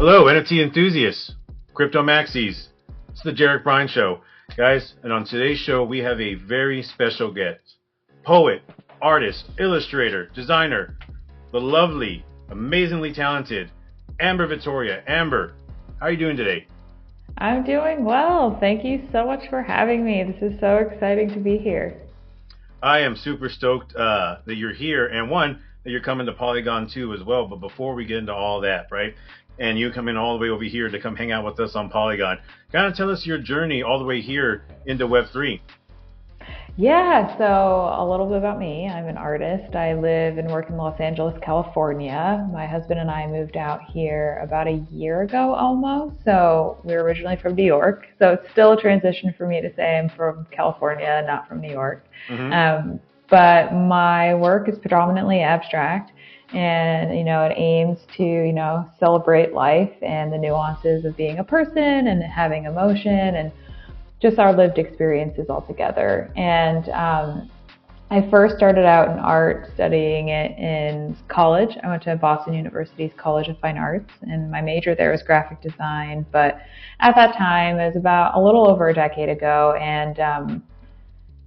Hello, NFT enthusiasts, crypto maxis. It's the Jarek Brian Show, guys. And on today's show, we have a very special guest, poet, artist, illustrator, designer, the lovely, amazingly talented Amber Vittoria. Amber, how are you doing today? I'm doing well. Thank you so much for having me. This is so exciting to be here. I am super stoked that you're here, and one, that you're coming to Polygon too as well. But before we get into all that, right, and you come in all the way over here to come hang out with us on Polygon, kind of tell us your journey all the way here into Web3. Yeah, so a little bit about me. I'm an artist. I live and work in Los Angeles, California. My husband and I moved out here about a year ago almost. So we're originally from New York. So it's still a transition for me to say I'm from California, not from New York. But my work is predominantly abstract. And, it aims to, celebrate life and the nuances of being a person and having emotion and just our lived experiences all together. And I first started out in art, studying it in college. I went to Boston University's College of Fine Arts, and my major there was graphic design. But at that time, it was about a little over a decade ago, and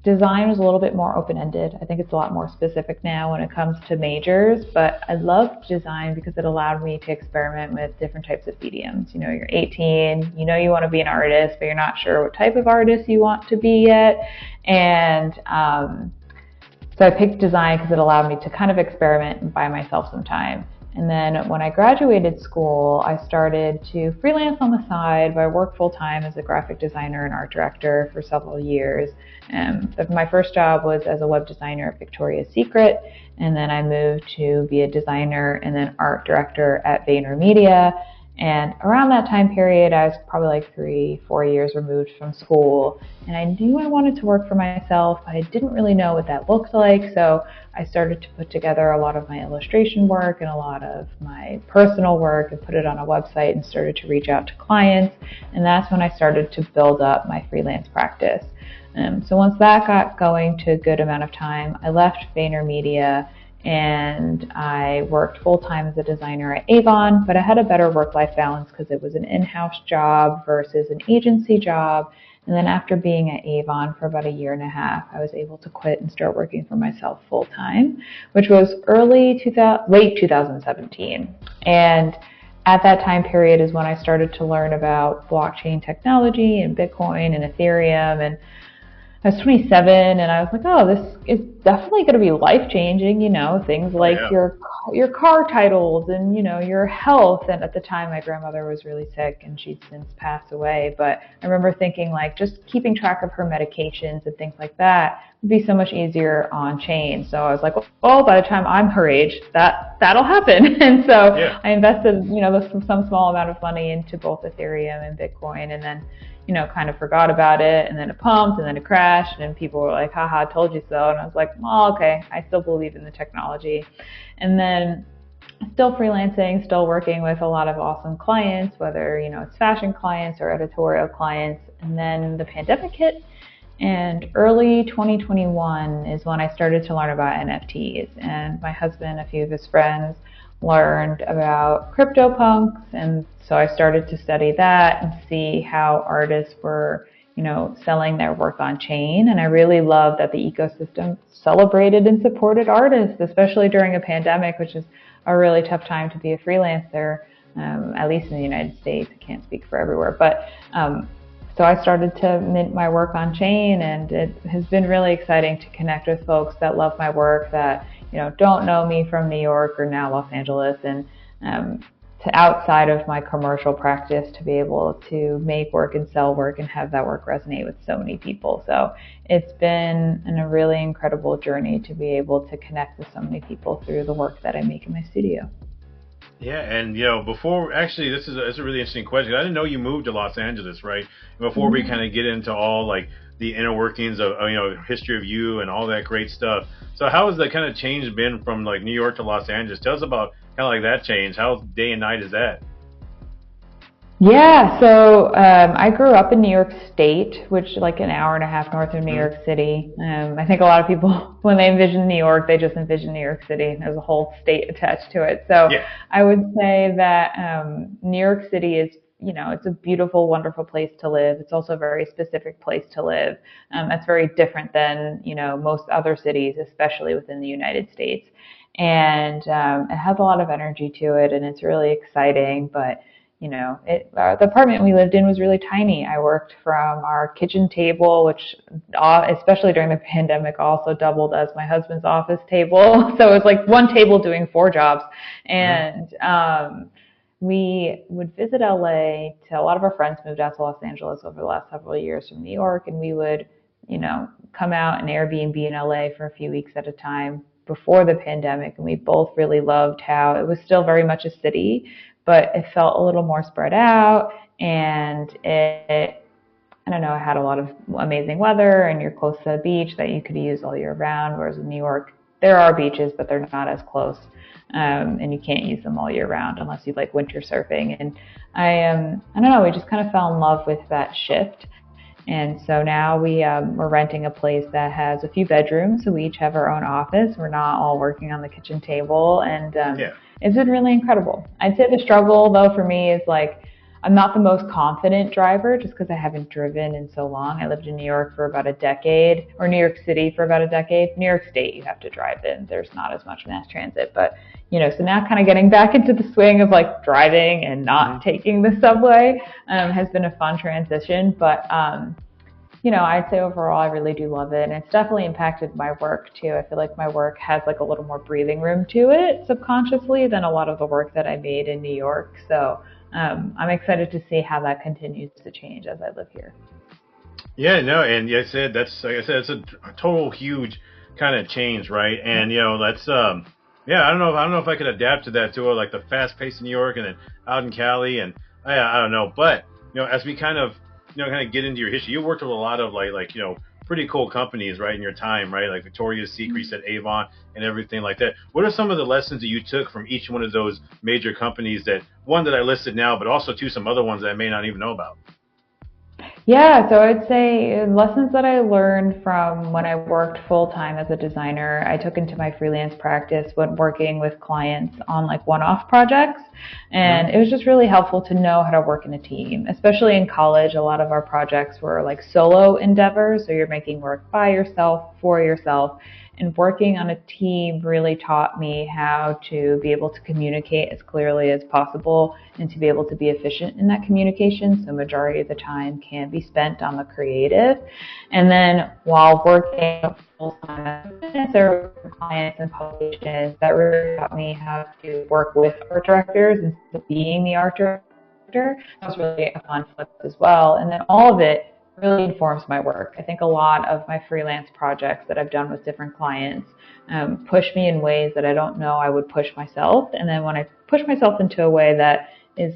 design was a little bit more open-ended. I think it's a lot more specific now when it comes to majors, but I loved design because it allowed me to experiment with different types of mediums. You're 18, you want to be an artist, but you're not sure what type of artist you want to be yet. And so I picked design because it allowed me to kind of experiment and buy myself some time. And then when I graduated school, I started to freelance on the side, but I worked full-time as a graphic designer and art director for several years. But my first job was as a web designer at Victoria's Secret, and then I moved to be a designer and then art director at VaynerMedia. And around that time period, I was probably like 3-4 years removed from school, and I knew I wanted to work for myself, but I didn't really know what that looked like. So I started to put together a lot of my illustration work and a lot of my personal work and put it on a website and started to reach out to clients. And that's when I started to build up my freelance practice. So once that got going to a good amount of time, I left VaynerMedia and I worked full-time as a designer at Avon, but I had a better work-life balance because it was an in-house job versus an agency job. And then after being at Avon for about a year and a half, I was able to quit and start working for myself full-time, which was late 2017. And at that time period is when I started to learn about blockchain technology and Bitcoin and Ethereum, and I was 27 and I was like, oh, this is definitely going to be life-changing, things like your car titles and, your health. And at the time, my grandmother was really sick and she'd since passed away. But I remember thinking like just keeping track of her medications and things like that would be so much easier on chain. So I was like, oh, by the time I'm her age, that'll happen. And so I invested, some small amount of money into both Ethereum and Bitcoin, and then kind of forgot about it, and then it pumped, and then it crashed, and then people were like, haha, I told you so. And I was like, oh, okay, I still believe in the technology. And then still freelancing, still working with a lot of awesome clients, whether, it's fashion clients or editorial clients. And then the pandemic hit, and early 2021 is when I started to learn about NFTs. And my husband, a few of his friends, learned about CryptoPunks, and so I started to study that and see how artists were, selling their work on chain. And I really love that the ecosystem celebrated and supported artists, especially during a pandemic, which is a really tough time to be a freelancer, at least in the United States. I can't speak for everywhere, but so I started to mint my work on chain, and it has been really exciting to connect with folks that love my work, that don't know me from New York or now Los Angeles, and to outside of my commercial practice, to be able to make work and sell work and have that work resonate with so many people. So it's been a really incredible journey to be able to connect with so many people through the work that I make in my studio. Yeah, and before, actually, this is a really interesting question. I didn't know you moved to Los Angeles, right? Before we kind of get into all like the inner workings of history of you and all that great stuff. So how has that kind of change been from like New York to Los Angeles? Tell us about kind of like that change. How day and night is that? Yeah, so I grew up in New York State, which like an hour and a half north of New York City. I think a lot of people, when they envision New York, they just envision New York City. There's a whole state attached to it. So Yeah. I would say that New York City is, it's a beautiful, wonderful place to live. It's also a very specific place to live. That's very different than, most other cities, especially within the United States. And it has a lot of energy to it, and it's really exciting, but the apartment we lived in was really tiny. I worked from our kitchen table, which, especially during the pandemic, also doubled as my husband's office table. So it was like one table doing four jobs. And we would visit LA. A lot of our friends moved out to Los Angeles over the last several years from New York, and we would, come out and Airbnb in LA for a few weeks at a time before the pandemic. And we both really loved how it was still very much a city, but it felt a little more spread out, and I don't know, it had a lot of amazing weather, and you're close to a beach that you could use all year round, whereas in New York, there are beaches, but they're not as close, and you can't use them all year round unless you like winter surfing. And I don't know, we just kind of fell in love with that shift. And so now we're renting a place that has a few bedrooms, so we each have our own office. We're not all working on the kitchen table, and it's been really incredible. I'd say the struggle, though, for me is like I'm not the most confident driver just because I haven't driven in so long. I lived in New York for about a decade, or New York City for about a decade. New York State, you have to drive in. There's not as much mass transit, but so now kind of getting back into the swing of like driving and not taking the subway has been a fun transition. But I'd say overall I really do love it, and it's definitely impacted my work too. I feel like my work has like a little more breathing room to it subconsciously than a lot of the work that I made in New York. So I'm excited to see how that continues to change as I live here. Yeah, no, and like I said, it's a total huge kind of change, right? And that's I don't know if I could adapt to that too, like the fast pace in New York and then out in Cali, and I don't know, but as we kind of get into your history, you worked with a lot of like pretty cool companies, right, in your time, right, like Victoria's Secret, at Avon, and everything like that. What are some of the lessons that you took from each one of those major companies, that one that I listed now, but also some other ones that I may not even know about? Yeah, so I'd say lessons that I learned from when I worked full-time as a designer, I took into my freelance practice when working with clients on like one-off projects. And it was just really helpful to know how to work in a team, especially in college. A lot of our projects were like solo endeavors, so you're making work by yourself, for yourself. And working on a team really taught me how to be able to communicate as clearly as possible and to be able to be efficient in that communication. So majority of the time can be spent on the creative. And then while working full-time as a freelancer with clients and publications, that really taught me how to work with art directors instead of being the art director. That was really a conflict as well. And then all of it really informs my work. I think a lot of my freelance projects that I've done with different clients push me in ways that I don't know I would push myself. And then when I push myself into a way that is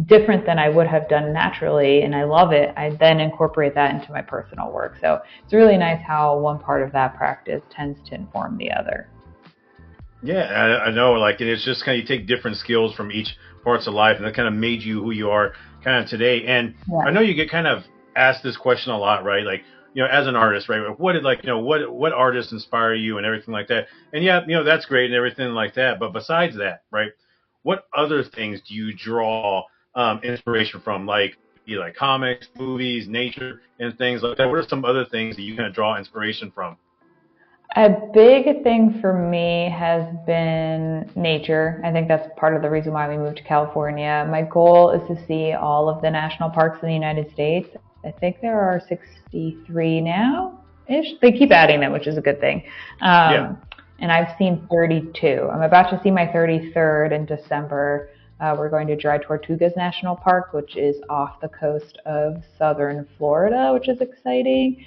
different than I would have done naturally, and I love it, I then incorporate that into my personal work. So it's really nice how one part of that practice tends to inform the other. Yeah, I know. Like, it's just kind of, you take different skills from each parts of life, and that kind of made you who you are kind of today. And I know you get kind of asked this question a lot, right? Like, as an artist, right? What did what artists inspire you and everything like that? And that's great and everything like that. But besides that, right? What other things do you draw inspiration from? Like, like comics, movies, nature, and things like that. What are some other things that you kind of draw inspiration from? A big thing for me has been nature. I think that's part of the reason why we moved to California. My goal is to see all of the national parks in the United States. I think there are 63 now-ish. They keep adding them, which is a good thing. And I've seen 32. I'm about to see my 33rd in December. We're going to Dry Tortugas National Park, which is off the coast of southern Florida, which is exciting.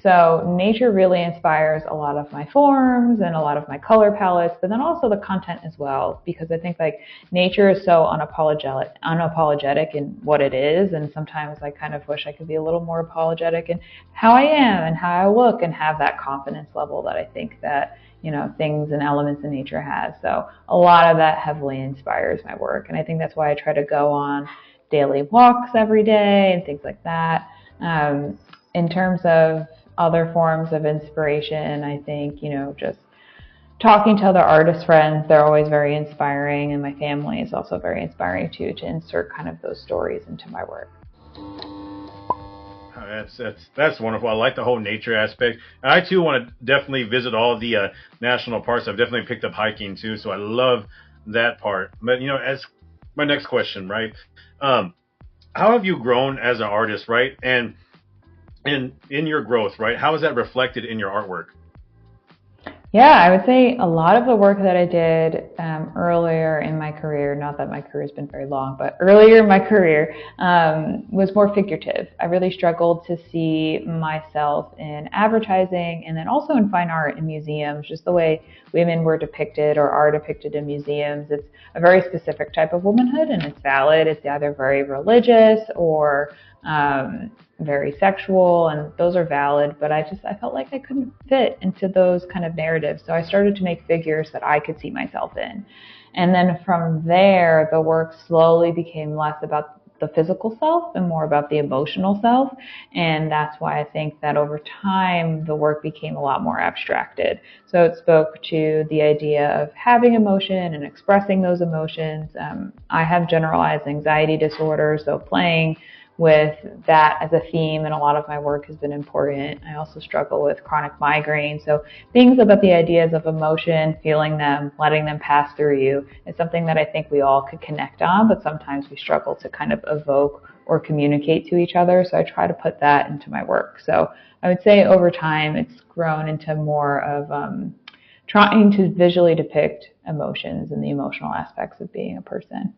So nature really inspires a lot of my forms and a lot of my color palettes, but then also the content as well, because I think like nature is so unapologetic in what it is, and sometimes I kind of wish I could be a little more apologetic in how I am and how I look and have that confidence level that I think that things and elements in nature has. So a lot of that heavily inspires my work. And I think that's why I try to go on daily walks every day and things like that. In terms of other forms of inspiration, I think, just talking to other artist friends, they're always very inspiring, and my family is also very inspiring too, to insert kind of those stories into my work. That's wonderful. I like the whole nature aspect. And I too want to definitely visit all the national parks. I've definitely picked up hiking too, so I love that part. But as my next question, right? How have you grown as an artist, right? And in your growth, right? How is that reflected in your artwork? Yeah, I would say a lot of the work that I did earlier in my career, not that my career has been very long, but earlier in my career was more figurative. I really struggled to see myself in advertising and then also in fine art in museums, just the way women were depicted or are depicted in museums. It's a very specific type of womanhood, and it's valid. It's either very religious or very sexual, and those are valid, but I felt like I couldn't fit into those kind of narratives. So I started to make figures that I could see myself in. And then from there, the work slowly became less about the physical self and more about the emotional self. And that's why I think that over time, the work became a lot more abstracted. So it spoke to the idea of having emotion and expressing those emotions. I have generalized anxiety disorder, so playing with that as a theme and a lot of my work has been important. I also struggle with chronic migraine. So things about the ideas of emotion, feeling them, letting them pass through you is something that I think we all could connect on, but sometimes we struggle to kind of evoke or communicate to each other. So I try to put that into my work. So I would say over time it's grown into more of trying to visually depict emotions and the emotional aspects of being a person.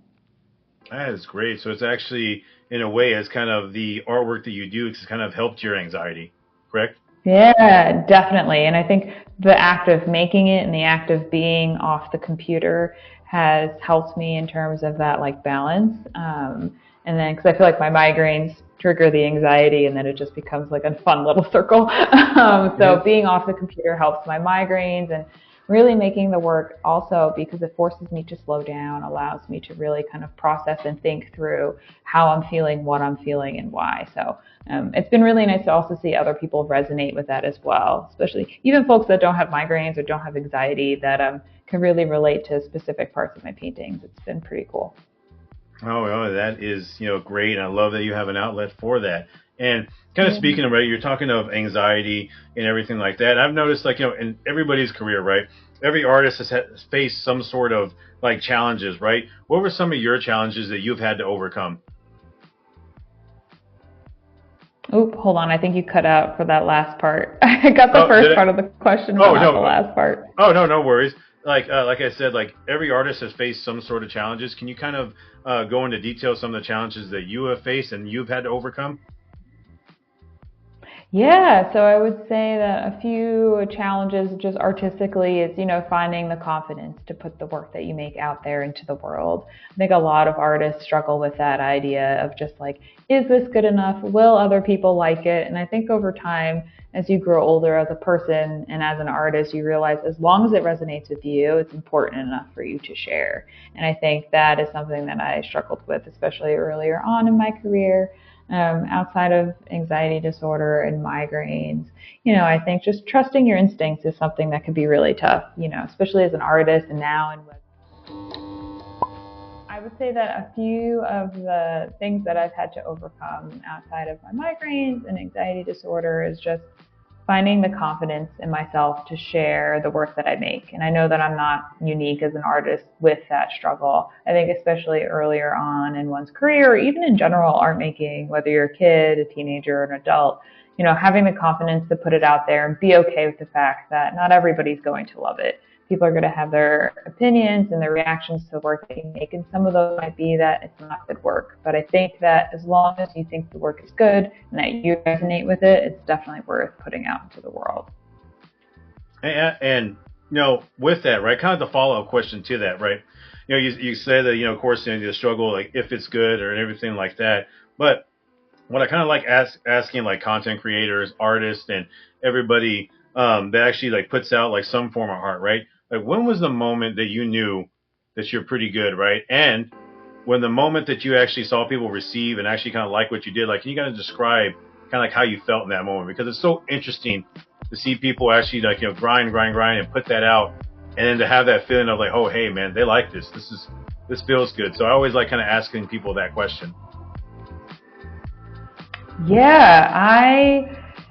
That is great. So it's actually, in a way, as kind of the artwork that you do, it's kind of helped your anxiety, correct? Yeah, definitely. And I think the act of making it and the act of being off the computer has helped me in terms of that balance. And then, because I feel like my migraines trigger the anxiety and then it just becomes like a fun little circle. So being off the computer helps my migraines, and really making the work also, because it forces me to slow down, allows me to really kind of process and think through how I'm feeling, what I'm feeling, and why. So it's been really nice to also see other people resonate with that as well, especially even folks that don't have migraines or don't have anxiety that can really relate to specific parts of my paintings. It's been pretty cool. Oh, that is, great. And I love that you have an outlet for that. And kind of speaking of, right, you're talking of anxiety and everything like that. I've noticed, in everybody's career, right, every artist has faced some sort of challenges, right? What were some of your challenges that you've had to overcome? Oop, hold on. I think you cut out for that last part. I got the first part of the question, but not the last part. Oh, no worries. Like I said, every artist has faced some sort of challenges. Can you kind of go into detail some of the challenges that you have faced and you've had to overcome? Yeah, so I would say that a few challenges just artistically is, finding the confidence to put the work that you make out there into the world. I think a lot of artists struggle with that idea of just is this good enough? Will other people like it? And I think over time, as you grow older as a person and as an artist, you realize as long as it resonates with you, it's important enough for you to share. And I think that is something that I struggled with, especially earlier on in my career. Outside of anxiety disorder and migraines, I think just trusting your instincts is something that can be really tough, especially as an artist and now. I would say that a few of the things that I've had to overcome outside of my migraines and anxiety disorder is just finding the confidence in myself to share the work that I make. And I know that I'm not unique as an artist with that struggle. I think especially earlier on in one's career, or even in general art making, whether you're a kid, a teenager, or an adult, having the confidence to put it out there and be okay with the fact that not everybody's going to love it. People are going to have their opinions and their reactions to the work that you make, and some of those might be that it's not good work. But I think that as long as you think the work is good and that you resonate with it, it's definitely worth putting out into the world. And with that, right, kind of the follow-up question to that, right? You say that, of course, the struggle, if it's good or everything like that. But what I kind of like asking content creators, artists, and everybody that actually like puts out like some form of art, right? Like when was the moment that you knew that you're pretty good, right? And when the moment that you actually saw people receive and actually kind of like what you did, like can you kind of describe kind of like how you felt in that moment? Because it's so interesting to see people actually like, you know, grind and put that out, and then to have that feeling of like, oh, hey man, they like this. This feels good. So I always like kind of asking people that question. Yeah,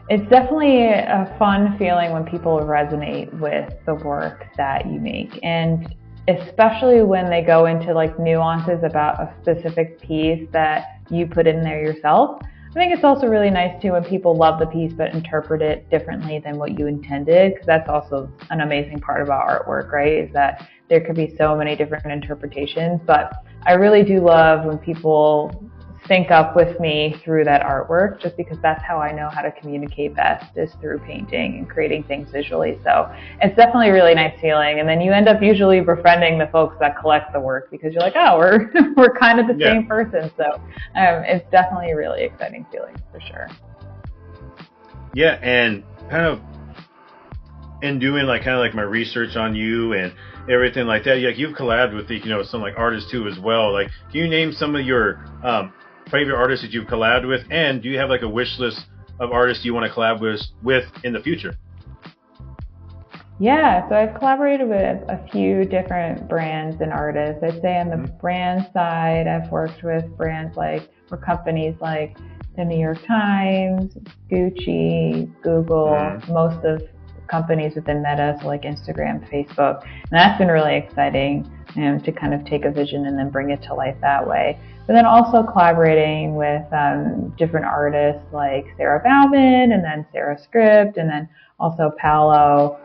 it's definitely a fun feeling when people resonate with the work that you make, and especially when they go into like nuances about a specific piece that you put in there yourself. I think it's also really nice too when people love the piece but interpret it differently than what you intended, because that's also an amazing part about artwork, right? Is that there could be so many different interpretations, but I really do love when people sync up with me through that artwork, just because that's how I know how to communicate best, is through painting and creating things visually. So it's definitely a really nice feeling. And then you end up usually befriending the folks that collect the work, because you're like, oh, we're kind of the same person. So it's definitely a really exciting feeling for sure. Yeah, and kind of in doing like kind of like my research on you and everything like that, like you've collabed with the, you know, some like artists too as well. Like, can you name some of your favorite artists that you've collabed with, and do you have like a wish list of artists you want to collab with in the future? Yeah, so I've collaborated with a few different brands and artists. I'd say on the brand side, I've worked with brands like, or companies like the New York Times, Gucci, Google, most of companies within Meta, so like Instagram, Facebook. And that's been really exciting, to kind of take a vision and then bring it to life that way. But then also collaborating with different artists like Sarah Bauman, and then Sarah Script, and then also Paolo,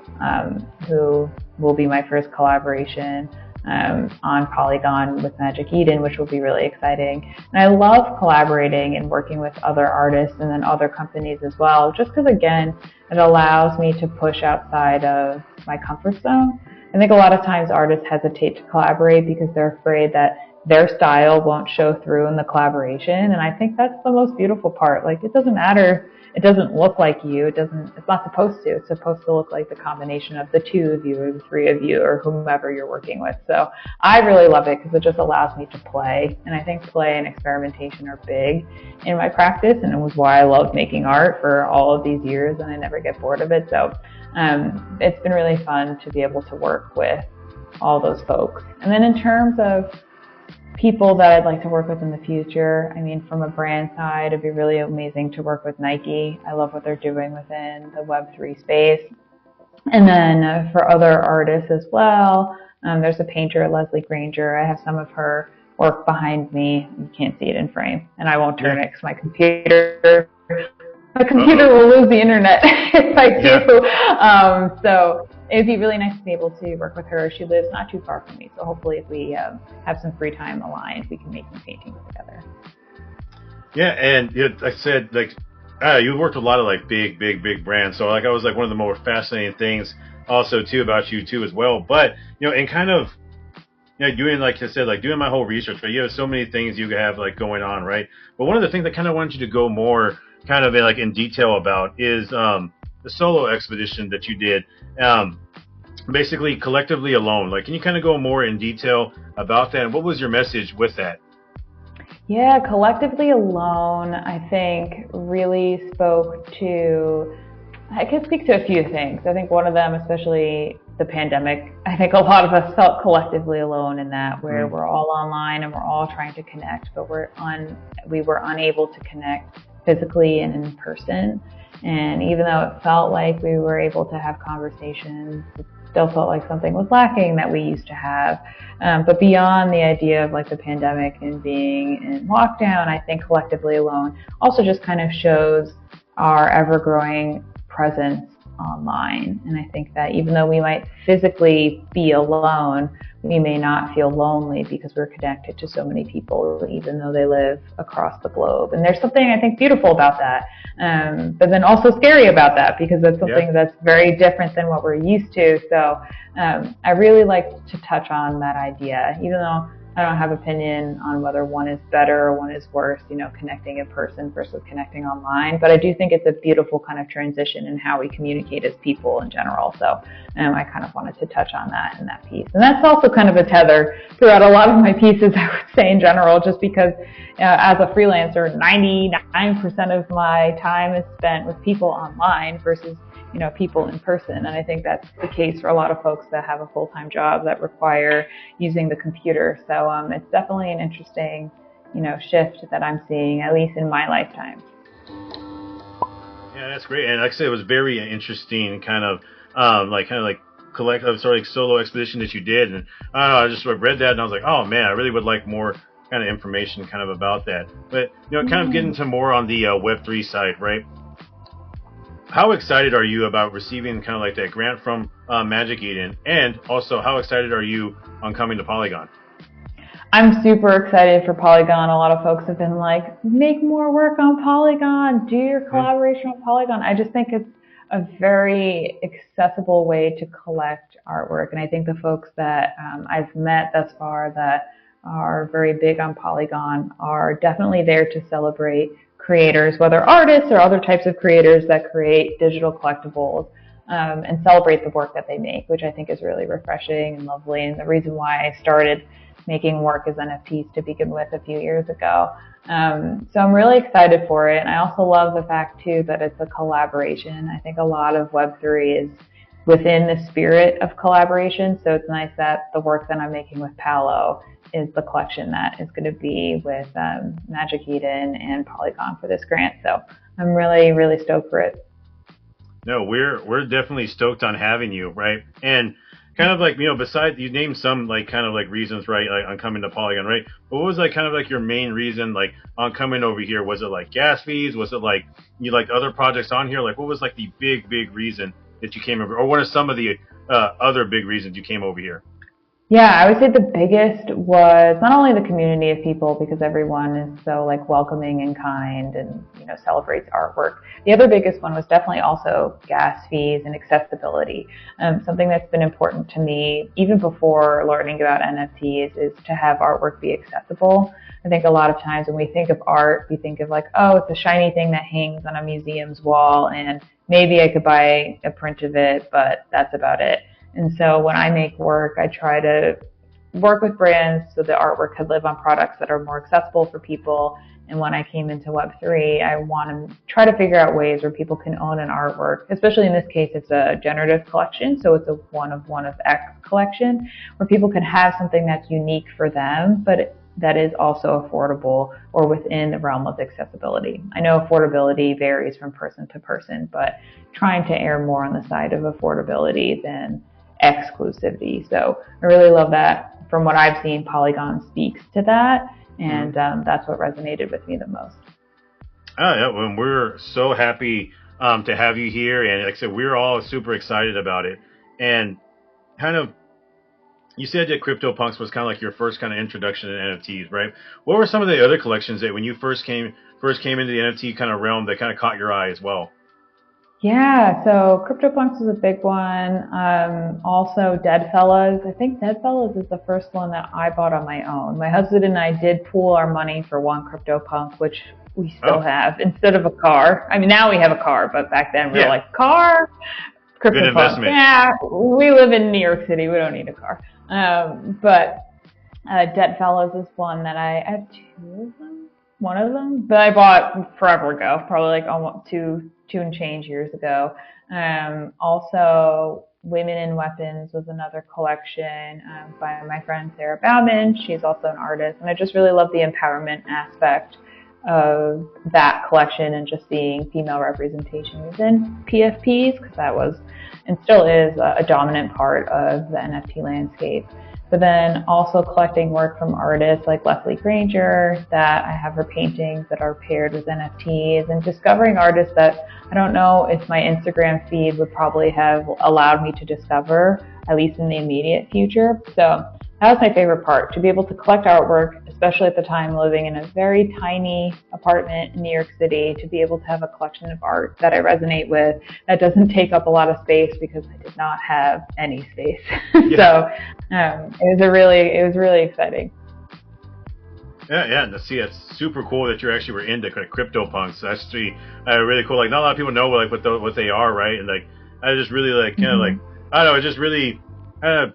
who will be my first collaboration on Polygon with Magic Eden, which will be really exciting. And I love collaborating and working with other artists and then other companies as well, just because, again, it allows me to push outside of my comfort zone. I think a lot of times artists hesitate to collaborate because they're afraid that their style won't show through in the collaboration. And I think that's the most beautiful part. Like, it doesn't matter. It doesn't look like you. It's not supposed to. It's supposed to look like the combination of the two of you or the three of you or whomever you're working with. So I really love it because it just allows me to play. And I think play and experimentation are big in my practice. And it was why I loved making art for all of these years, and I never get bored of it. So it's been really fun to be able to work with all those folks. And then in terms of people that I'd like to work with in the future, I mean, from a brand side, it'd be really amazing to work with Nike. I love what they're doing within the Web3 space. And then for other artists as well, there's a painter, Leslie Granger. I have some of her work behind me. You can't see it in frame, and I won't turn it because my computer will lose the internet if I do. So it'd be really nice to be able to work with her. She lives not too far from me, so hopefully if we have some free time aligned, we can make some paintings together. Yeah, and I said, like, you worked with a lot of like big brands, so like I was like one of the more fascinating things also too about you too as well. But and kind of doing, like I said, like doing my whole research, right? You have so many things you have like going on, right? But one of the things I kind of wanted you to go more kind of like in detail about is the solo expedition that you did, basically collectively alone. Like, can you kind of go more in detail about that? And what was your message with that? Yeah, collectively alone, I think really spoke to, I could speak to a few things. I think one of them, especially the pandemic, I think a lot of us felt collectively alone in that, where we're all online and we're all trying to connect, but we were unable to connect physically and in person. And even though it felt like we were able to have conversations, it still felt like something was lacking that we used to have. But beyond the idea of like the pandemic and being in lockdown, I think collectively alone also just kind of shows our ever-growing presence online. And I think that even though we might physically be alone, we may not feel lonely because we're connected to so many people, even though they live across the globe. And there's something I think beautiful about that, but then also scary about that, because that's something that's very different than what we're used to. So I really like to touch on that idea, even though I don't have opinion on whether one is better or one is worse, connecting in person versus connecting online. But I do think it's a beautiful kind of transition in how we communicate as people in general. So I kind of wanted to touch on that in that piece. And that's also kind of a tether throughout a lot of my pieces, I would say in general, just because as a freelancer, 99% of my time is spent with people online versus people in person. And I think that's the case for a lot of folks that have a full-time job that require using the computer. So it's definitely an interesting, shift that I'm seeing, at least in my lifetime. Yeah, that's great. And like I said, it was very interesting kind of collective sort of solo expedition that you did. And I just sort of read that and I was like, oh man, I really would like more kind of information kind of about that. But, kind of getting to more on the Web3 side, right? How excited are you about receiving kind of like that grant from Magic Eden? And also, how excited are you on coming to Polygon? I'm super excited for Polygon. A lot of folks have been like, make more work on Polygon, do your collaboration on Polygon. I just think it's a very accessible way to collect artwork. And I think the folks that I've met thus far that are very big on Polygon are definitely there to celebrate creators, whether artists or other types of creators that create digital collectibles, and celebrate the work that they make, which I think is really refreshing and lovely. And the reason why I started making work as NFTs to begin with a few years ago. So I'm really excited for it. And I also love the fact too that it's a collaboration. I think a lot of Web3 is within the spirit of collaboration. So it's nice that the work that I'm making with Paolo is the collection that is going to be with Magic Eden and Polygon for this grant. So I'm really, really stoked for it. No, we're definitely stoked on having you, right? And kind of like, besides, you named some like kind of like reasons, right, like on coming to Polygon, right? But what was like kind of like your main reason like on coming over here? Was it like gas fees? Was it like you liked other projects on here? Like what was like the big reason that you came over, or what are some of the other big reasons you came over here? Yeah, I would say the biggest was not only the community of people, because everyone is so like welcoming and kind and, celebrates artwork. The other biggest one was definitely also gas fees and accessibility. Something that's been important to me, even before learning about NFTs, is to have artwork be accessible. I think a lot of times when we think of art, we think of like, oh, it's a shiny thing that hangs on a museum's wall and maybe I could buy a print of it, but that's about it. And so when I make work, I try to work with brands so the artwork could live on products that are more accessible for people. And when I came into Web3, I want to try to figure out ways where people can own an artwork, especially in this case, it's a generative collection. So it's a one of X collection where people can have something that's unique for them, but that is also affordable or within the realm of accessibility. I know affordability varies from person to person, but trying to err more on the side of affordability than exclusivity. So I really love that. From what I've seen, Polygon speaks to that, and that's what resonated with me the most. Oh, yeah, well, we're so happy to have you here, and like I said, we're all super excited about it. And kind of, you said that CryptoPunks was kind of like your first kind of introduction to NFTs, right? What were some of the other collections that when you first came into the NFT kind of realm that kind of caught your eye as well? Yeah, so CryptoPunks was a big one. Also Deadfellas. I think Deadfellas is the first one that I bought on my own. My husband and I did pool our money for one CryptoPunk, which we still have, instead of a car. I mean, now we have a car, but back then we were like, car, CryptoPunk. Good investment. Yeah, we live in New York City. We don't need a car. But Deadfellas is one that I have two of them. One of them, but I bought forever ago, probably like almost two and change years ago. Also, Women in Weapons was another collection by my friend Sarah Bauman. She's also an artist, and I just really love the empowerment aspect of that collection and just seeing female representation within PFPs, because that was and still is a dominant part of the NFT landscape. But then also collecting work from artists like Leslie Granger, that I have her paintings that are paired with NFTs, and discovering artists that I don't know if my Instagram feed would probably have allowed me to discover, at least in the immediate future. So that was my favorite part, to be able to collect artwork, especially at the time living in a very tiny apartment in New York City, to be able to have a collection of art that I resonate with, that doesn't take up a lot of space because I did not have any space. Yeah. So it was really exciting. Yeah. And see, it's super cool that you actually were into kind of CryptoPunks. That's actually really cool. Like, not a lot of people know like what they are, right? And like, I just really like kind of like, I don't know, it just really kind of,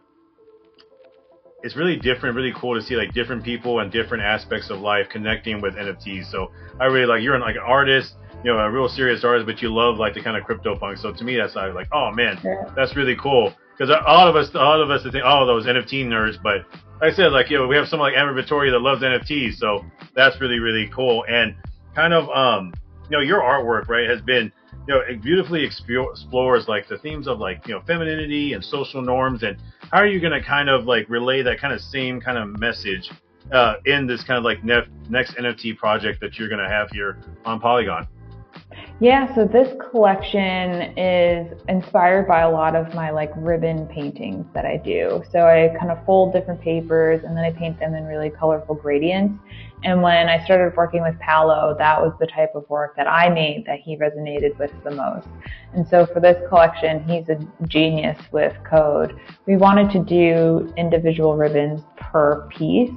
it's really different, really cool to see like different people and different aspects of life connecting with NFTs. So I really like, you're like an artist, you know, a real serious artist, but you love like the kind of CryptoPunk. So to me, that's like, oh man, that's really cool. Because a lot of us think, oh, those NFT nerds. But like I said, like, you know, we have someone like Amber Vittoria that loves NFTs. So that's really, really cool. And kind of, you know, your artwork, right, has been, you know, it beautifully explores like the themes of like, you know, femininity and social norms. And how are you going to kind of like relay that kind of same kind of message in this kind of like next NFT project that you're going to have here on Polygon? Yeah, so this collection is inspired by a lot of my like ribbon paintings that I do. So I kind of fold different papers and then I paint them in really colorful gradients. And when I started working with Paolo, that was the type of work that I made that he resonated with the most. And so for this collection, he's a genius with code. We wanted to do individual ribbons per piece.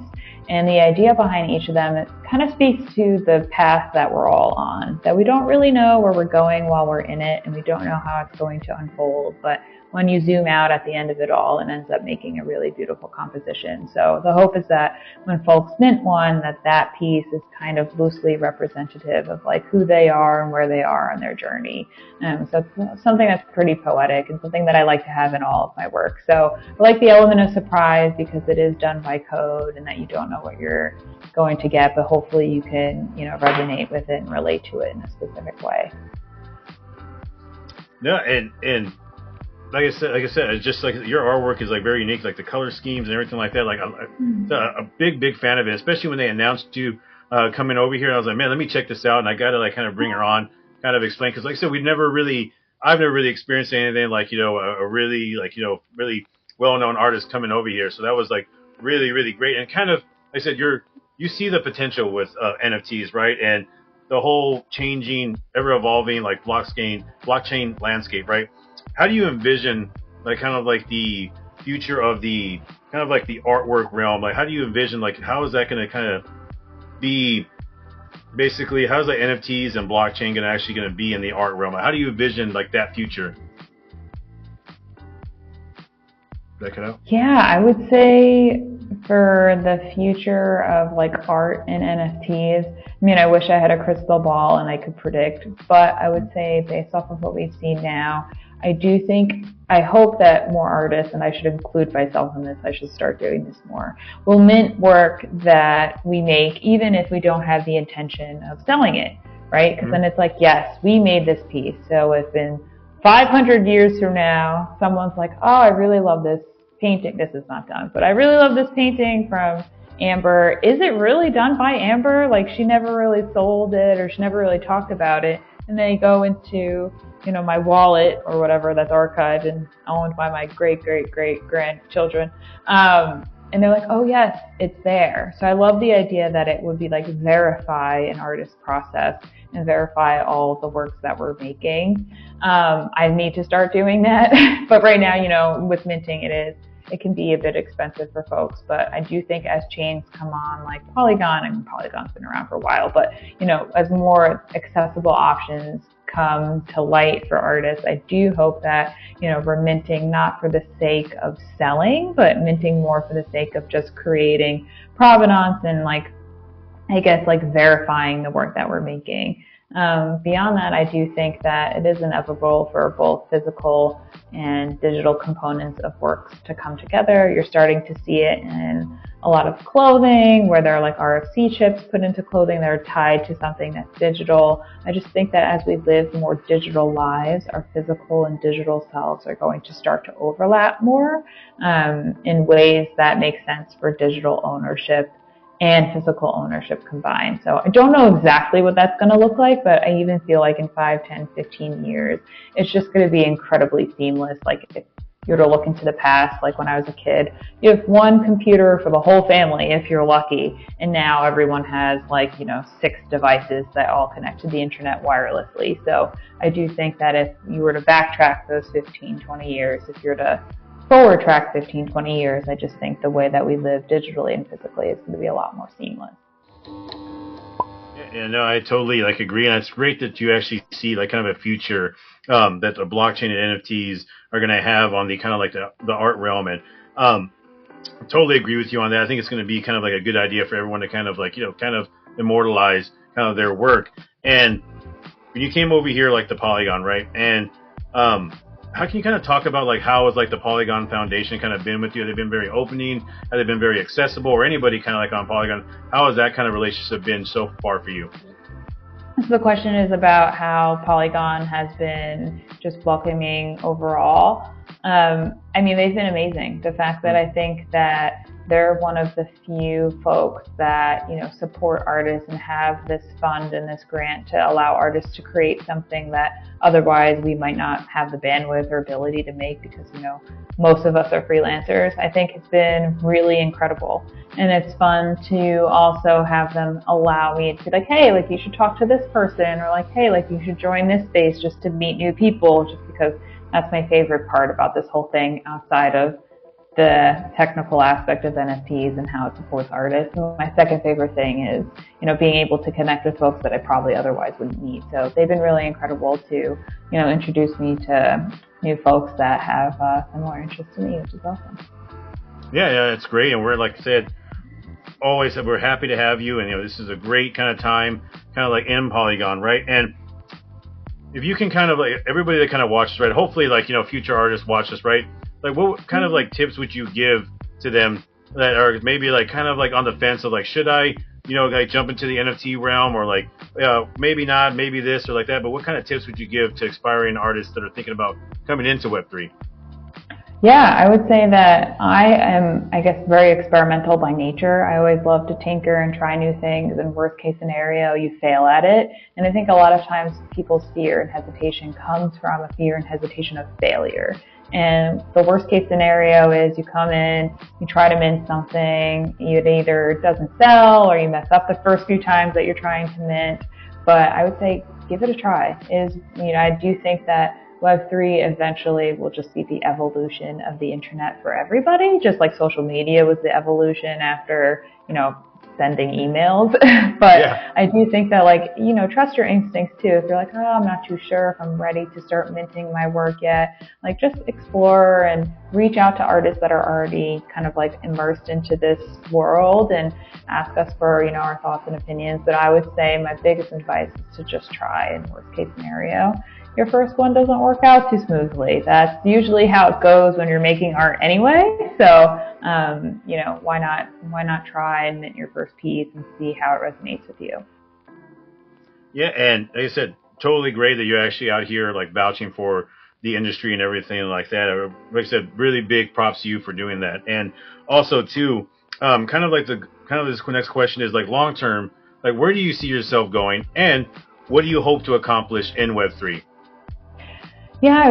And the idea behind each of them, it kind of speaks to the path that we're all on, that we don't really know where we're going while we're in it, and we don't know how it's going to unfold. But when you zoom out at the end of it all, it ends up making a really beautiful composition. So the hope is that when folks mint one, that piece is kind of loosely representative of like who they are and where they are on their journey. So it's something that's pretty poetic and something that I like to have in all of my work. So I like the element of surprise because it is done by code and that you don't know what you're going to get, but hopefully you can, you know, resonate with it and relate to it in a specific way. Yeah, and like I said, it's just like your artwork is like very unique, like the color schemes and everything like that. Like I'm a big fan of it, especially when they announced you coming over here. I was like, man, let me check this out, and I got to like kind of bring her on, kind of explain, because like I said, I've never really experienced anything like, you know, a really like, you know, really well-known artist coming over here. So that was like really great, and kind of like I said, you see the potential with NFTs, right? And the whole changing, ever-evolving like blockchain landscape, right? How do you envision like kind of like the future of the kind of like the artwork realm? Like, how do you envision like how is that going to kind of be? Basically, how's like NFTs and blockchain going to be in the art realm? How do you envision like that future? Did that cut out? Yeah, I would say for the future of like art and NFTs, I mean, I wish I had a crystal ball and I could predict, but I would say based off of what we've seen now, I hope that more artists, and I should include myself in this, I should start doing this more, will mint work that we make even if we don't have the intention of selling it, right? Because then it's like, yes, we made this piece. So if in 500 years from now, someone's like, oh, I really love this painting. This is not done, but I really love this painting from Amber. Is it really done by Amber? Like, she never really sold it or she never really talked about it. And they go into, you know, my wallet or whatever that's archived and owned by my great grandchildren. And they're like, oh yes, it's there. So I love the idea that it would be like verify an artist's process and verify all the works that we're making. I need to start doing that. But right now, you know, with minting, it can be a bit expensive for folks, but I do think as chains come on, like Polygon, I mean, Polygon's been around for a while, but, you know, as more accessible options come to light for artists, I do hope that, you know, we're minting not for the sake of selling, but minting more for the sake of just creating provenance and like, I guess, like verifying the work that we're making. Beyond that, I do think that it is inevitable for both physical and digital components of works to come together. You're starting to see it in a lot of clothing where there are like RFC chips put into clothing that are tied to something that's digital. I just think that as we live more digital lives, our physical and digital selves are going to start to overlap more in ways that make sense for digital ownership and physical ownership combined. So I don't know exactly what that's going to look like, but I even feel like in 5, 10, 15 years, it's just going to be incredibly seamless. Like if you were to look into the past, like when I was a kid, you have one computer for the whole family if you're lucky, and now everyone has like, you know, 6 devices that all connect to the internet wirelessly. So I do think that if you were to backtrack those 15, 20 years, if you're to forward track 15, 20 years, I just think the way that we live digitally and physically is going to be a lot more seamless. And no, I totally like agree, and it's great that you actually see like kind of a future that the blockchain and NFTs are going to have on the kind of like the art realm, and totally agree with you on that. I think it's going to be kind of like a good idea for everyone to kind of like kind of immortalize kind of their work. And when you came over here, like the Polygon, right? And how can you kind of talk about like how has like the Polygon Foundation kind of been with you? Have they been very opening? Have they been very accessible? Or anybody kind of like on Polygon? How has that kind of relationship been so far for you? So the question is about how Polygon has been just welcoming overall. I mean, they've been amazing. The fact that I think that they're one of the few folks that, support artists and have this fund and this grant to allow artists to create something that otherwise we might not have the bandwidth or ability to make because, most of us are freelancers. I think it's been really incredible. And it's fun to also have them allow me to be like, hey, like you should talk to this person, or like, hey, like you should join this space just to meet new people, just because that's my favorite part about this whole thing outside of the technical aspect of NFTs and how it supports artists. And my second favorite thing is, being able to connect with folks that I probably otherwise wouldn't meet. So they've been really incredible to, introduce me to new folks that have similar interests to me, which is awesome. Yeah, it's great. And we're, like I said, always we're happy to have you. And, this is a great kind of time, kind of like in Polygon, right? And if you can kind of like everybody that kind of watches, right? Hopefully, like, future artists watch this, right? Like, what kind of like tips would you give to them that are maybe like kind of like on the fence of like, should I, like jump into the NFT realm, or like, maybe not, maybe this or like that? But what kind of tips would you give to aspiring artists that are thinking about coming into Web3? Yeah, I would say that I am, I guess, very experimental by nature. I always love to tinker and try new things, and worst case scenario, you fail at it. And I think a lot of times people's fear and hesitation comes from a fear and hesitation of failure. And the worst case scenario is you come in, you try to mint something, it either doesn't sell or you mess up the first few times that you're trying to mint. But I would say give it a try. I do think that Web3 eventually will just be the evolution of the internet for everybody, just like social media was the evolution after, sending emails. But yeah. I do think that, like, trust your instincts too. If you're like, oh, I'm not too sure if I'm ready to start minting my work yet, like just explore and reach out to artists that are already kind of like immersed into this world and ask us for, our thoughts and opinions. But I would say my biggest advice is to just try, in worst case scenario. Your first one doesn't work out too smoothly. That's usually how it goes when you're making art anyway. So, why not try and mint your first piece and see how it resonates with you? Yeah, and like I said, totally great that you're actually out here like vouching for the industry and everything like that. Like I said, really big props to you for doing that. And also too, this next question is like long term, like where do you see yourself going, and what do you hope to accomplish in Web3? Yeah,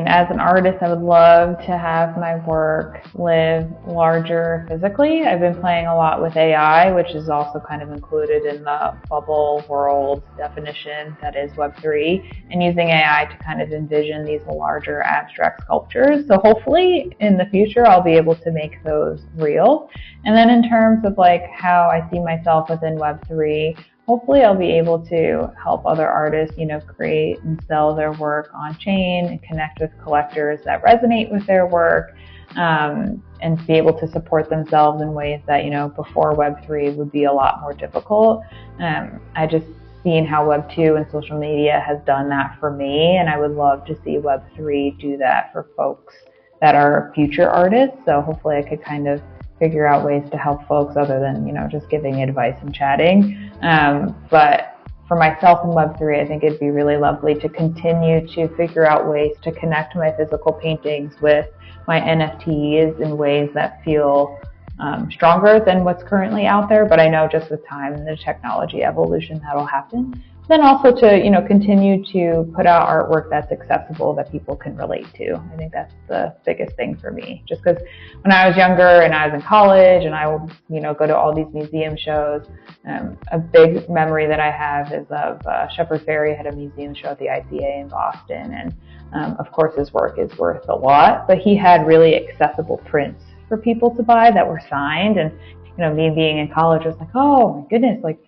as an artist, I would love to have my work live larger physically. I've been playing a lot with AI, which is also kind of included in the bubble world definition that is Web3, and using AI to kind of envision these larger abstract sculptures. So hopefully in the future, I'll be able to make those real. And then in terms of like how I see myself within Web3, hopefully I'll be able to help other artists, create and sell their work on chain and connect with collectors that resonate with their work, and be able to support themselves in ways that, before Web3 would be a lot more difficult. I just seen how Web2 and social media has done that for me, and I would love to see Web3 do that for folks that are future artists. So hopefully I could kind of figure out ways to help folks other than, just giving advice and chatting. But for myself in Web3, I think it'd be really lovely to continue to figure out ways to connect my physical paintings with my NFTs in ways that feel stronger than what's currently out there. But I know just with time and the technology evolution that'll happen. Then also to, continue to put out artwork that's accessible, that people can relate to. I think that's the biggest thing for me. Just because when I was younger and I was in college and I would, go to all these museum shows, a big memory that I have is of Shepard Fairey had a museum show at the ICA in Boston. And of course his work is worth a lot, but he had really accessible prints for people to buy that were signed. And, me being in college was like, oh my goodness, like,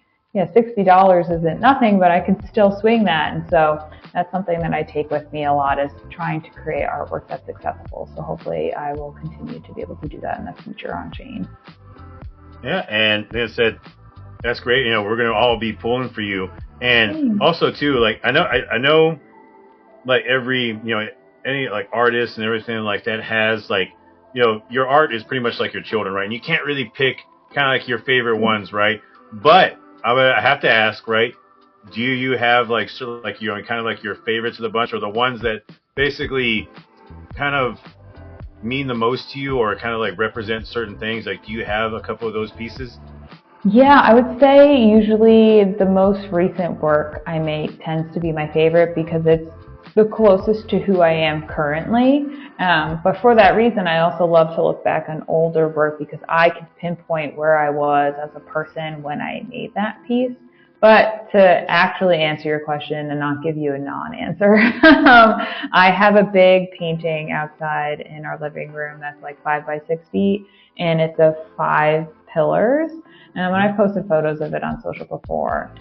$60 isn't nothing, but I can still swing that. And so that's something that I take with me a lot, is trying to create artwork that's accessible. So hopefully I will continue to be able to do that in the future on chain. Yeah, and as I said, that's great. You know, we're going to all be pulling for you. And also too, like, I know like every, you know, any like artist and everything like that has, like, you know, your art is pretty much like your children, right? And you can't really pick kind of like your favorite ones, right? But I have to ask, right? Do you have like sort of like, you know, kind of like your favorites of the bunch, or the ones that basically kind of mean the most to you, or kind of like represent certain things? Like, do you have a couple of those pieces? Yeah, I would say usually the most recent work I make tends to be my favorite, because it's the closest to who I am currently. But for that reason, I also love to look back on older work, because I can pinpoint where I was as a person when I made that piece. But to actually answer your question and not give you a non-answer, I have a big painting outside in our living room that's like 5 by 6 feet, and it's of 5 pillars. And I've posted photos of it on social before,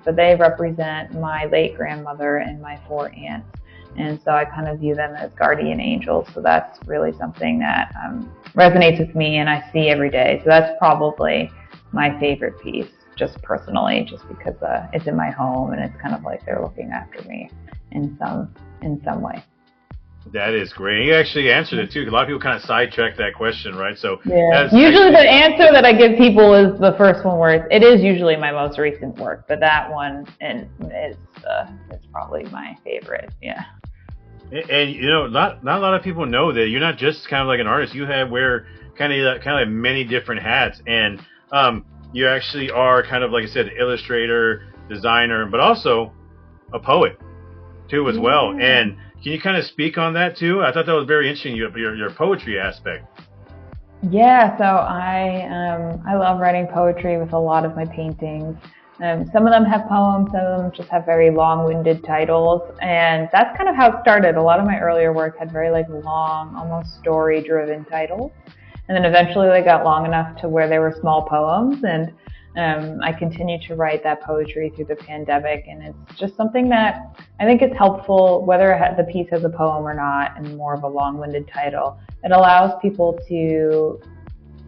but they represent my late grandmother and my 4 aunts. And so I kind of view them as guardian angels. So that's really something that resonates with me and I see every day. So that's probably my favorite piece, just personally, just because it's in my home and it's kind of like they're looking after me in some way. That is great. You actually answered it too. A lot of people kind of sidetrack that question, right? So yeah, usually the answer that I give people is the first one, where it is usually my most recent work, but that one is probably my favorite. Yeah. And you know, not a lot of people know that you're not just kind of like an artist. You wear kind of like many different hats, and you actually are kind of, like I said, illustrator, designer, but also a poet too as well. And can you kind of speak on that too? I thought that was very interesting, your poetry aspect. Yeah, so I love writing poetry with a lot of my paintings. Some of them have poems, some of them just have very long-winded titles, and that's kind of how it started. A lot of my earlier work had very like long, almost story-driven titles, and then eventually they got long enough to where they were small poems, and I continued to write that poetry through the pandemic, and it's just something that I think is helpful, whether the piece has a poem or not, and more of a long-winded title. It allows people to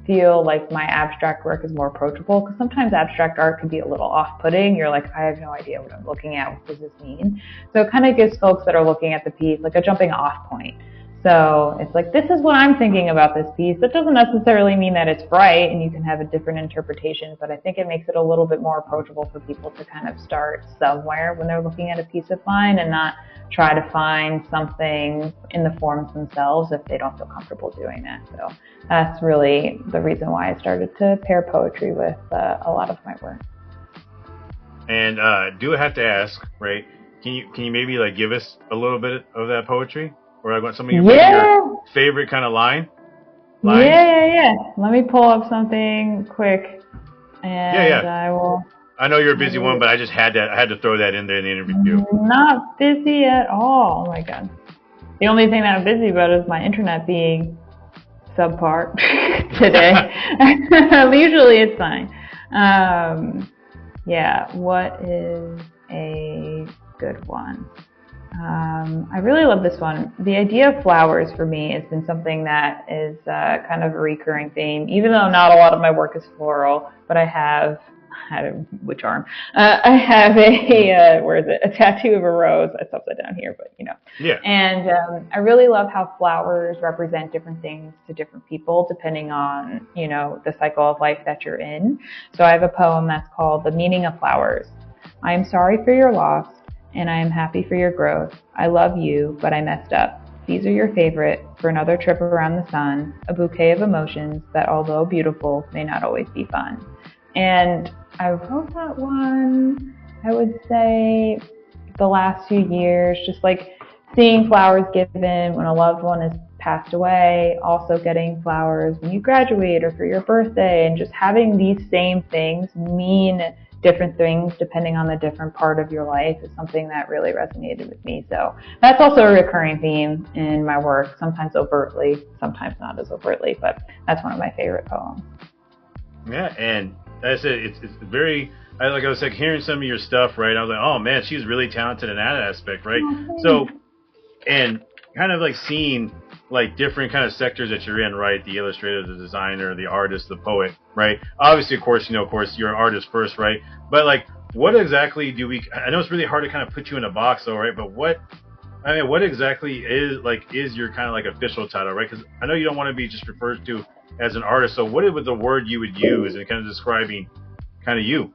feel like my abstract work is more approachable, because sometimes abstract art can be a little off-putting. You're like, I have no idea what I'm looking at. What does this mean? So it kind of gives folks that are looking at the piece like a jumping off point. So it's like, this is what I'm thinking about this piece. That doesn't necessarily mean that it's right, and you can have a different interpretation, but I think it makes it a little bit more approachable for people to kind of start somewhere when they're looking at a piece of mine, and not try to find something in the forms themselves if they don't feel comfortable doing that. So that's really the reason why I started to pair poetry with a lot of my work. And do I have to ask, right? Can you maybe like give us a little bit of that poetry? Or I want some of your favorite kind of lines? Yeah. Let me pull up something quick, and I will. I know you're a busy one, but I just had to throw that in there in the interview. Not busy at all. Oh my God. The only thing that I'm busy about is my internet being subpar today. Usually it's fine. What is a good one? I really love this one. The idea of flowers for me has been something that is kind of a recurring theme, even though not a lot of my work is floral, but I have which arm? I have a tattoo of a rose. It's upside down here, but you know. Yeah. And I really love how flowers represent different things to different people, depending on, you know, the cycle of life that you're in. So I have a poem that's called The Meaning of Flowers. I am sorry for your loss, and I am happy for your growth. I love you, but I messed up. These are your favorite for another trip around the sun, a bouquet of emotions that, although beautiful, may not always be fun. And I wrote that one, I would say, the last few years, just like seeing flowers given when a loved one has passed away, also getting flowers when you graduate or for your birthday, and just having these same things mean different things depending on the different part of your life is something that really resonated with me. So that's also a recurring theme in my work, sometimes overtly, sometimes not as overtly, but that's one of my favorite poems. Yeah, and as I said, it's very I was like hearing some of your stuff, right? I was like, oh man, she's really talented in that aspect, right? So, and kind of like seeing like different kind of sectors that you're in, right? The illustrator, the designer, the artist, the poet, right? Obviously, of course, you're an artist first, right? But like, what exactly do we? I know it's really hard to kind of put you in a box, though, right? But what exactly is your kind of like official title, right? Because I know you don't want to be just referred to as an artist. So what would the word you would use in kind of describing kind of you?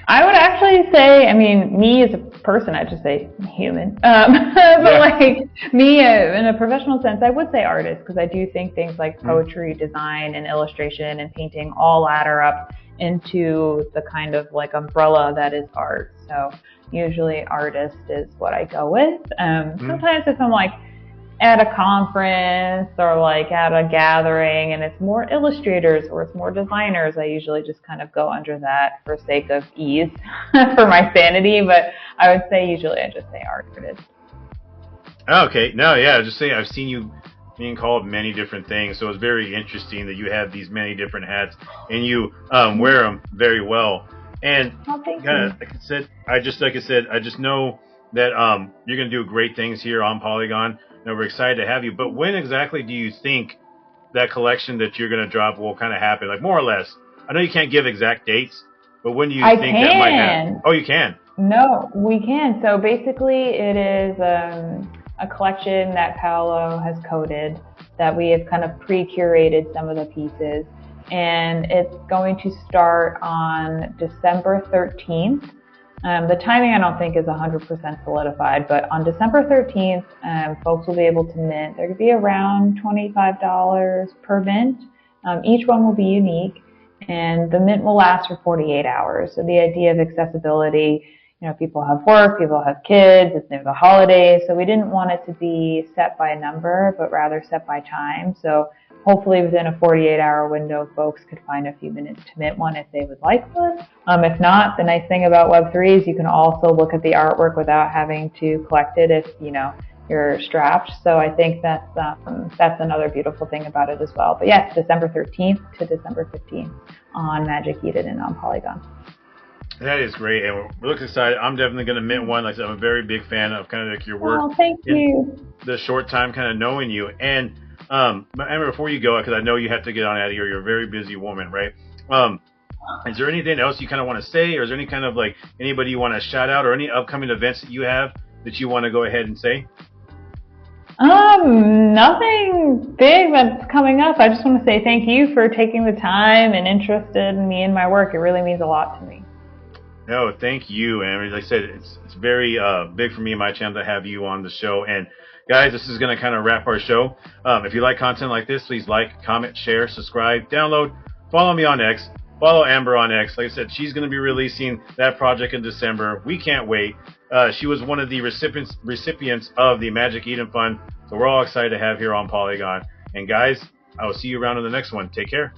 I would actually say, I mean, me as a person, I'd just say human. But like me in a professional sense, I would say artist, because I do think things like poetry, design, and illustration and painting all ladder up into the kind of like umbrella that is art. So usually artist is what I go with. Sometimes if I'm like at a conference or like at a gathering and it's more illustrators or it's more designers, I usually just kind of go under that for sake of ease for my sanity. But I would say usually I just say artist. Okay. No, yeah, just saying I've seen you being called many different things, so it's very interesting that you have these many different hats and you wear them very well. And like I said, I just know that you're going to do great things here on Polygon. And we're excited to have you. But when exactly do you think that collection that you're going to drop will kind of happen? Like more or less. I know you can't give exact dates, but when do you think that might happen? Oh, you can? No, we can. So basically it is a collection that Paolo has coded that we have kind of pre-curated some of the pieces. And it's going to start on December 13th. The timing I don't think is 100% solidified, but on December 13th, folks will be able to mint. There could be around $25 per mint. Each one will be unique, and the mint will last for 48 hours. So the idea of accessibility, people have work, people have kids, it's near the holidays, so we didn't want it to be set by a number, but rather set by time. So hopefully within a 48-hour window, folks could find a few minutes to mint one if they would like one. If not, the nice thing about Web3 is you can also look at the artwork without having to collect it if, you're strapped. So I think that's another beautiful thing about it as well. But yes, December 13th to December 15th on Magic Eden and on Polygon. That is great, and we're looking excited. I'm definitely going to mint one. Like I said, I'm a very big fan of kind of like your work. Oh, thank you. The short time kind of knowing you. And Amber, before you go, because I know you have to get on out of here, you're a very busy woman, right? Is there anything else you kind of want to say, or is there any kind of like anybody you want to shout out, or any upcoming events that you have that you want to go ahead and say? Nothing big that's coming up. I just want to say thank you for taking the time and interested in me and my work. It really means a lot to me. No, thank you, Amber. Like I said, it's very big for me and my channel to have you on the show. And guys, this is going to kind of wrap our show. If you like content like this, please like, comment, share, subscribe, download, follow me on X, follow Amber on X. Like I said, she's going to be releasing that project in December. We can't wait. She was one of the recipients of the Magic Eden Fund, so we're all excited to have here on Polygon. And guys, I will see you around in the next one. Take care.